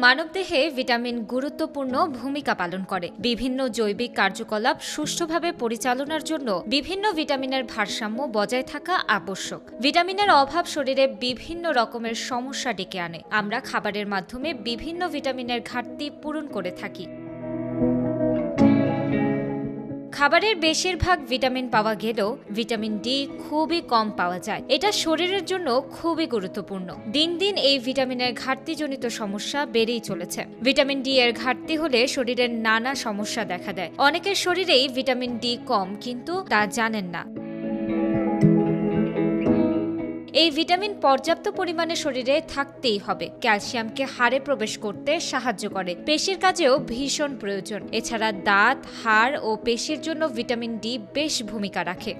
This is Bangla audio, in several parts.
মানবদেহে ভিটামিন গুরুত্বপূর্ণ ভূমিকা পালন করে। বিভিন্ন জৈবিক কার্যকলাপ সুষ্ঠুভাবে পরিচালনার জন্য বিভিন্ন ভিটামিনের ভারসাম্য বজায় থাকা আবশ্যক। ভিটামিনের অভাব শরীরে বিভিন্ন রকমের সমস্যা ডেকে আনে। আমরা খাবারের মাধ্যমে বিভিন্ন ভিটামিনের ঘাটতি পূরণ করে থাকি। খাবারের বেশিরভাগ ভিটামিন পাওয়া গেলেও ভিটামিন ডি খুবই কম পাওয়া যায়। এটা শরীরের জন্য খুবই গুরুত্বপূর্ণ। দিন দিন এই ভিটামিনের ঘাটতিজনিত সমস্যা বেড়েই চলেছে। ভিটামিন ডি এর ঘাটতি হলে শরীরের নানা সমস্যা দেখা দেয়। অনেকের শরীরেই ভিটামিন ডি কম, কিন্তু তা জানেন না। এই ভিটামিন পর্যাপ্ত পরিমাণে শরীরে থাকতেই হবে। ক্যালসিয়ামকে হাড়ে প্রবেশ করতে সাহায্য করে, পেশির কাজেও ভীষণ প্রয়োজন। এছাড়া দাঁত, হাড় ও পেশির জন্য ভিটামিন ডি বেশ ভূমিকা রাখে।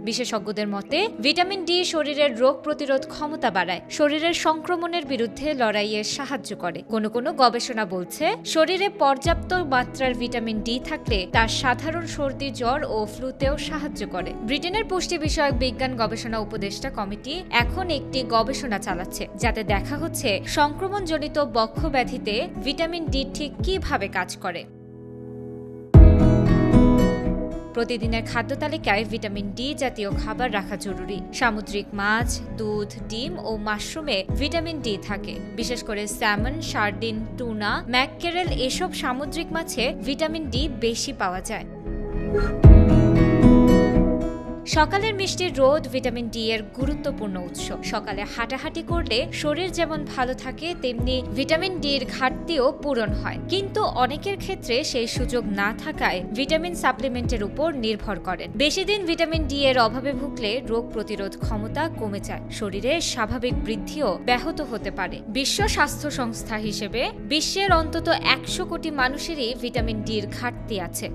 বিশেষজ্ঞদের মতে ভিটামিন ডি শরীরের রোগ প্রতিরোধ ক্ষমতা বাড়ায়, শরীরের সংক্রমণের বিরুদ্ধে লড়াইয়ে সাহায্য করে। কোনো গবেষণা বলছে শরীরে পর্যাপ্ত মাত্রার ভিটামিন ডি থাকলে তা সাধারণ সর্দি, জ্বর ও ফ্লুতেও সাহায্য করে। ব্রিটেনের পুষ্টি বিষয়ক বিজ্ঞান গবেষণা উপদেষ্টা কমিটি এখন একটি গবেষণা চালাচ্ছে, যাতে দেখা হচ্ছে সংক্রমণজনিত বক্ষব্যাধিতে ভিটামিন ডি ঠিক কিভাবে কাজ করে। প্রতিদিনের খাদ্য তালিকায় ভিটামিন ডি জাতীয় খাবার রাখা জরুরি। সামুদ্রিক মাছ, দুধ, ডিম ও মাশরুমে ভিটামিন ডি থাকে। বিশেষ করে স্যামন, সার্ডিন, টুনা, ম্যাককেরেল এসব সামুদ্রিক মাছে ভিটামিন ডি বেশি পাওয়া যায়। সকালের মিষ্টি রোদ ভিটামিন ডি এর গুরুত্বপূর্ণ উৎস। সকালে হাঁটাহাঁটি করলে শরীর যেমন ভালো থাকে, তেমনি ভিটামিন ডি এর ঘাটতিও পূরণ হয়। কিন্তু অনেকের ক্ষেত্রে সেই সুযোগ না থাকায় ভিটামিন সাপ্লিমেন্টের উপর নির্ভর করেন। বেশি দিন ভিটামিন ডি এর অভাবে ভুগলে রোগ প্রতিরোধ ক্ষমতা কমে যায়, শরীরে স্বাভাবিক বৃদ্ধিও ব্যাহত হতে পারে। বিশ্ব স্বাস্থ্য সংস্থা হিসেবে বিশ্বের অন্তত 100 কোটি মানুষেরই ভিটামিন ডি এর ঘাটতি আছে।